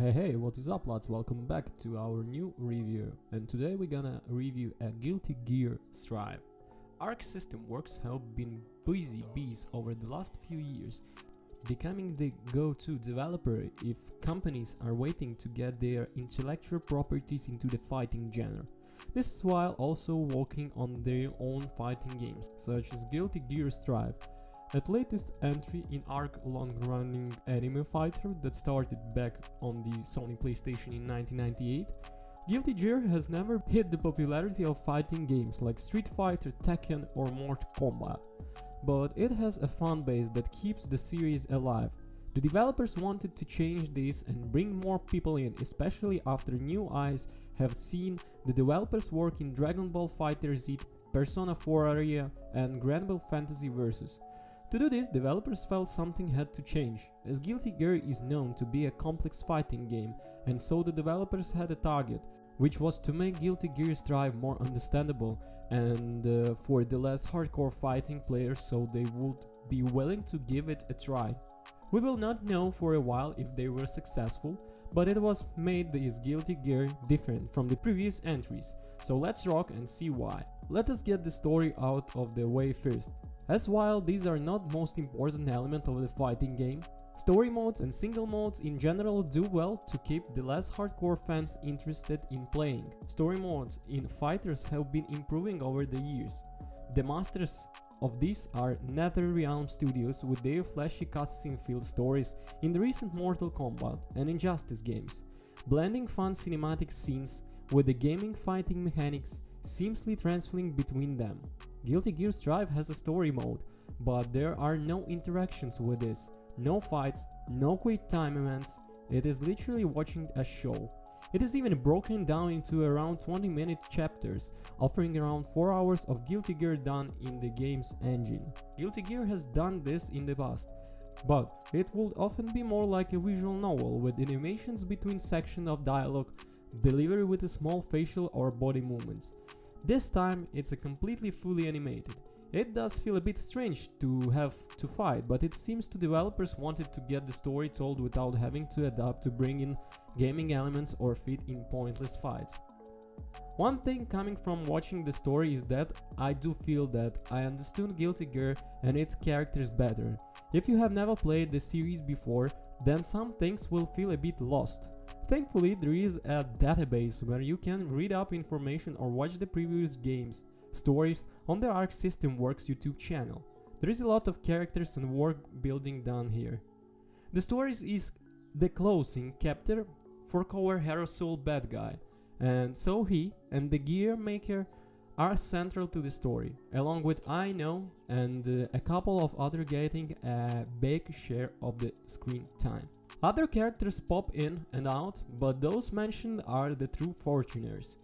Hey, what is up lads, welcome back to our new review, and today we're gonna review a Guilty Gear Strive. Arc System Works have been busy bees over the last few years, becoming the go-to developer if companies are waiting to get their intellectual properties into the fighting genre. This is while also working on their own fighting games, such as Guilty Gear Strive, the latest entry in Arc long-running anime fighter that started back on the Sony PlayStation in 1998. Guilty Gear has never hit the popularity of fighting games like Street Fighter, Tekken or Mortal Kombat, but it has a fan base that keeps the series alive. The developers wanted to change this and bring more people in, especially after new eyes have seen the developers work in Dragon Ball FighterZ, Persona 4 Area and Grand Blue Fantasy Versus. To do this, developers felt something had to change, as Guilty Gear is known to be a complex fighting game, and so the developers had a target, which was to make Guilty Gear Strive more understandable and for the less hardcore fighting players, so they would be willing to give it a try. We will not know for a while if they were successful, but it was made this Guilty Gear different from the previous entries, so let's rock and see why. Let us get the story out of the way first. As while these are not most important element of the fighting game, story modes and single modes in general do well to keep the less hardcore fans interested in playing. Story modes in fighters have been improving over the years. The masters of these are NetherRealm Studios with their flashy cutscene-filled stories in the recent Mortal Kombat and Injustice games, blending fun cinematic scenes with the gaming fighting mechanics seamlessly transferring between them. Guilty Gear Strive has a story mode, but there are no interactions with this, no fights, no quick time events, it is literally watching a show. It is even broken down into around 20-minute chapters, offering around 4 hours of Guilty Gear done in the game's engine. Guilty Gear has done this in the past, but it would often be more like a visual novel with animations between sections of dialogue, delivery with a small facial or body movements. This time it's a completely fully animated. It does feel a bit strange to have to fight, but it seems the developers wanted to get the story told without having to adapt to bring in gaming elements or fit in pointless fights. One thing coming from watching the story is that I do feel that I understood Guilty Gear and its characters better. If you have never played the series before, then some things will feel a bit lost. Thankfully, there is a database where you can read up information or watch the previous games, stories on the Arc System Works YouTube channel. There is a lot of characters and world building done here. The stories is the closing chapter for our hero soul bad guy, and so he and the gear maker are central to the story, along with I Know and a couple of other getting a big share of the screen time. Other characters pop in and out, but those mentioned are the true Fortuners.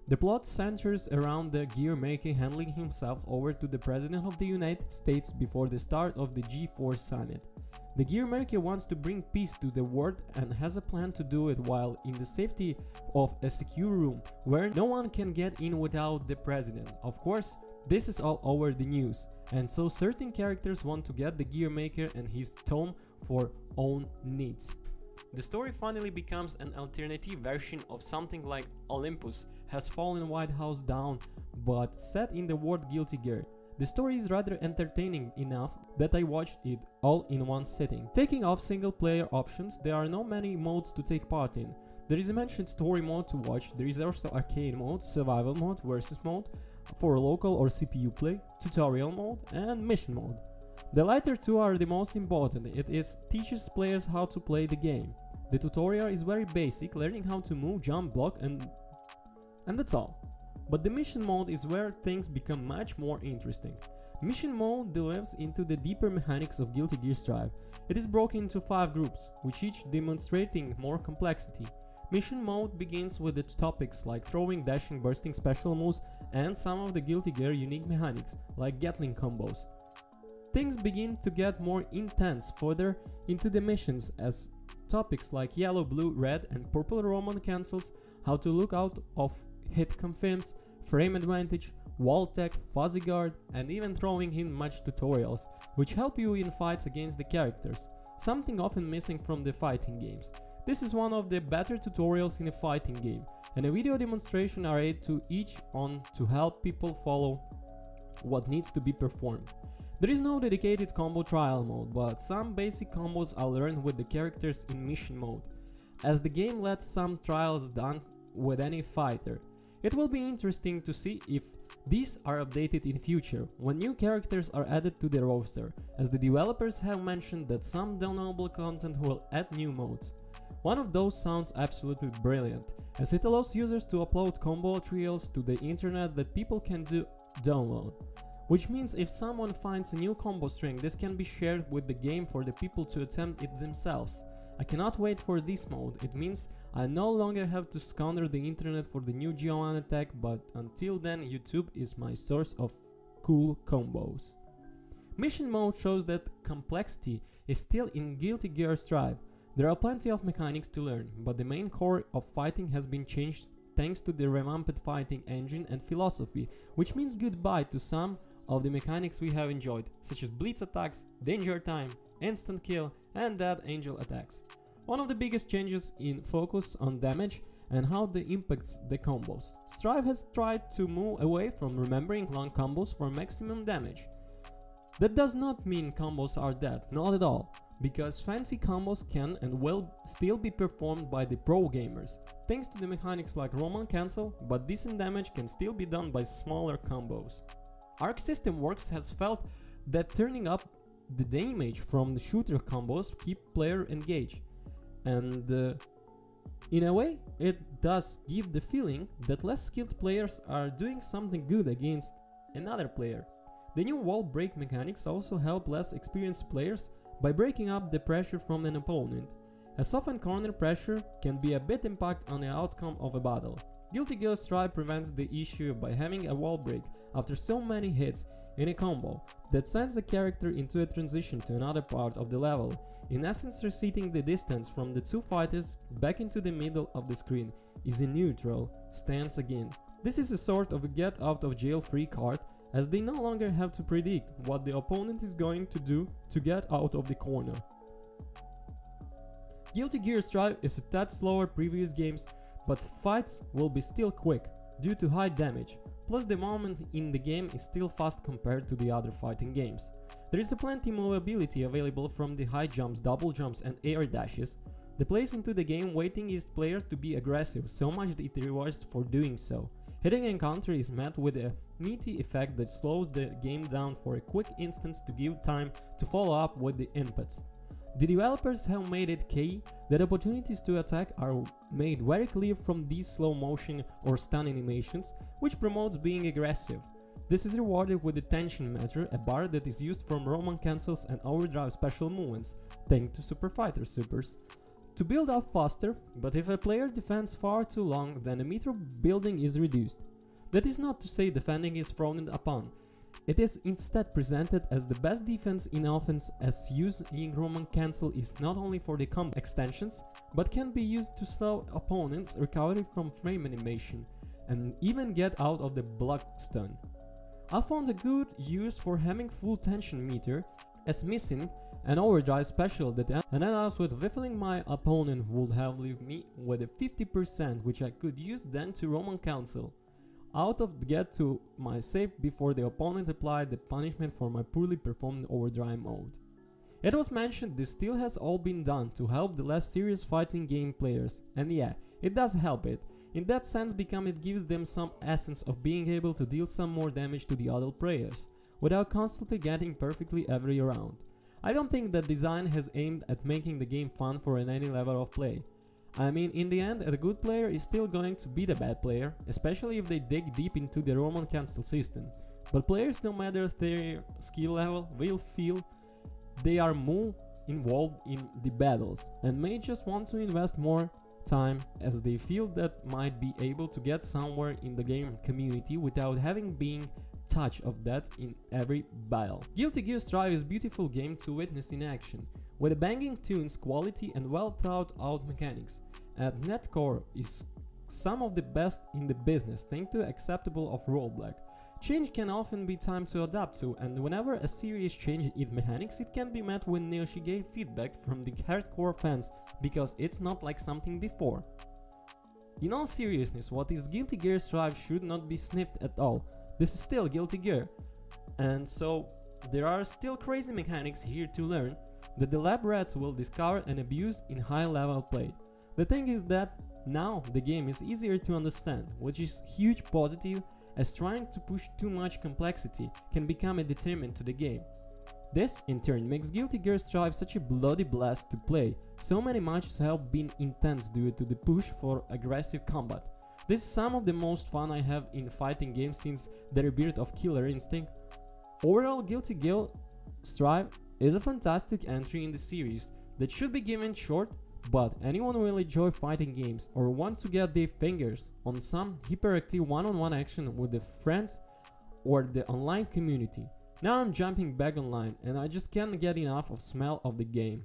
The plot centers around the gear maker handing himself over to the President of the United States before the start of the G4 summit. The gear maker wants to bring peace to the world and has a plan to do it while in the safety of a secure room where no one can get in without the President. Of course, this is all over the news, and so certain characters want to get the gear maker and his tome for own needs. The story finally becomes an alternative version of something like Olympus Has Fallen White House Down, but set in the world Guilty Gear. The story is rather entertaining enough that I watched it all in one sitting. Taking off single player options, there are not many modes to take part in. There is a mentioned story mode to watch, there is also arcade mode, survival mode, versus mode, for local or CPU play, tutorial mode and mission mode. The latter two are the most important, it teaches players how to play the game. The tutorial is very basic, learning how to move, jump, block and that's all. But the mission mode is where things become much more interesting. Mission mode delves into the deeper mechanics of Guilty Gear Strive. It is broken into 5 groups, with each demonstrating more complexity. Mission mode begins with the topics like throwing, dashing, bursting special moves and some of the Guilty Gear unique mechanics, like Gatling combos. Things begin to get more intense further into the missions as topics like yellow, blue, red and purple Roman cancels, how to look out of hit confirms, frame advantage, wall tech, fuzzy guard and even throwing in much tutorials, which help you in fights against the characters, something often missing from the fighting games. This is one of the better tutorials in a fighting game, and a video demonstration are added to each on to help people follow what needs to be performed. There is no dedicated combo trial mode, but some basic combos are learned with the characters in mission mode, as the game lets some trials done with any fighter. It will be interesting to see if these are updated in future, when new characters are added to the roster, as the developers have mentioned that some downloadable content will add new modes. One of those sounds absolutely brilliant, as it allows users to upload combo tutorials to the internet that people can download. Which means if someone finds a new combo string, this can be shared with the game for the people to attempt it themselves. I cannot wait for this mode. It means I no longer have to scour the internet for the new G1 attack, but until then YouTube is my source of cool combos. Mission mode shows that complexity is still in Guilty Gear Strive. There are plenty of mechanics to learn, but the main core of fighting has been changed thanks to the revamped fighting engine and philosophy, which means goodbye to some of the mechanics we have enjoyed, such as blitz attacks, danger time, instant kill, and dead angel attacks. One of the biggest changes in focus on damage and how it impacts the combos. Strive has tried to move away from remembering long combos for maximum damage. That does not mean combos are dead, not at all, because fancy combos can and will still be performed by the pro gamers, thanks to the mechanics like Roman cancel, but decent damage can still be done by smaller combos. Arc System Works has felt that turning up the damage from the shooter combos keep player engaged, and in a way it does give the feeling that less skilled players are doing something good against another player. The new wall break mechanics also help less experienced players by breaking up the pressure from an opponent. A softened corner pressure can be a bit impact on the outcome of a battle. Guilty Gear Strive prevents the issue by having a wall break after so many hits in a combo that sends the character into a transition to another part of the level, in essence resetting the distance from the two fighters back into the middle of the screen is a neutral stance again. This is a sort of a get out of jail free card, as they no longer have to predict what the opponent is going to do to get out of the corner. Guilty Gear Strive is a tad slower previous games, but fights will be still quick due to high damage, plus the movement in the game is still fast compared to the other fighting games. There is plenty movability available from the high jumps, double jumps and air dashes. The place into the game waiting is players to be aggressive, so much that it rewards for doing so. Hitting an encounter is met with a meaty effect that slows the game down for a quick instance to give time to follow up with the inputs. The developers have made it key that opportunities to attack are made very clear from these slow motion or stun animations, which promotes being aggressive. This is rewarded with the tension meter, a bar that is used from Roman cancels and overdrive special movements, thanks to Super Fighter Supers, to build up faster, but if a player defends far too long, then the meter building is reduced. That is not to say defending is frowned upon. It is instead presented as the best defense in offense, as using Roman cancel is not only for the combo extensions, but can be used to slow opponents' recovery from frame animation, and even get out of the block stun. I found a good use for having full tension meter, as missing an overdrive special that allows with whiffling my opponent would have left me with a 50%, which I could use then to Roman cancel out of get to my save before the opponent applied the punishment for my poorly performed overdrive mode. It was mentioned this still has all been done to help the less serious fighting game players, and yeah, it does help it. In that sense because it gives them some essence of being able to deal some more damage to the other players, without constantly getting perfectly every round. I don't think that design has aimed at making the game fun for any level of play. I mean, in the end, a good player is still going to beat a bad player, especially if they dig deep into the Roman cancel system. But players, no matter their skill level, will feel they are more involved in the battles, and may just want to invest more time, as they feel that might be able to get somewhere in the game community without having been touch of that in every battle. Guilty Gear Strive is a beautiful game to witness in action, with banging tunes, quality and well thought out mechanics, and netcore is some of the best in the business thanks to acceptable of rollback. Change can often be time to adapt to, and whenever a series changes its mechanics, it can be met with Neoshige feedback from the hardcore fans because it's not like something before. In all seriousness, what is Guilty Gear Strive should not be sniffed at all. This is still Guilty Gear. And so, there are still crazy mechanics here to learn that the lab rats will discover and abuse in high level play. The thing is that now the game is easier to understand, which is huge positive, as trying to push too much complexity can become a deterrent to the game. This, in turn, makes Guilty Gear Strive such a bloody blast to play. So many matches have been intense due to the push for aggressive combat. This is some of the most fun I have in fighting games since the rebirth of Killer Instinct. Overall, Guilty Gear Strive is a fantastic entry in the series that should be given short, but anyone who will enjoy fighting games or want to get their fingers on some hyperactive one-on-one action with their friends or the online community. Now I'm jumping back online and I just can't get enough of smell of the game.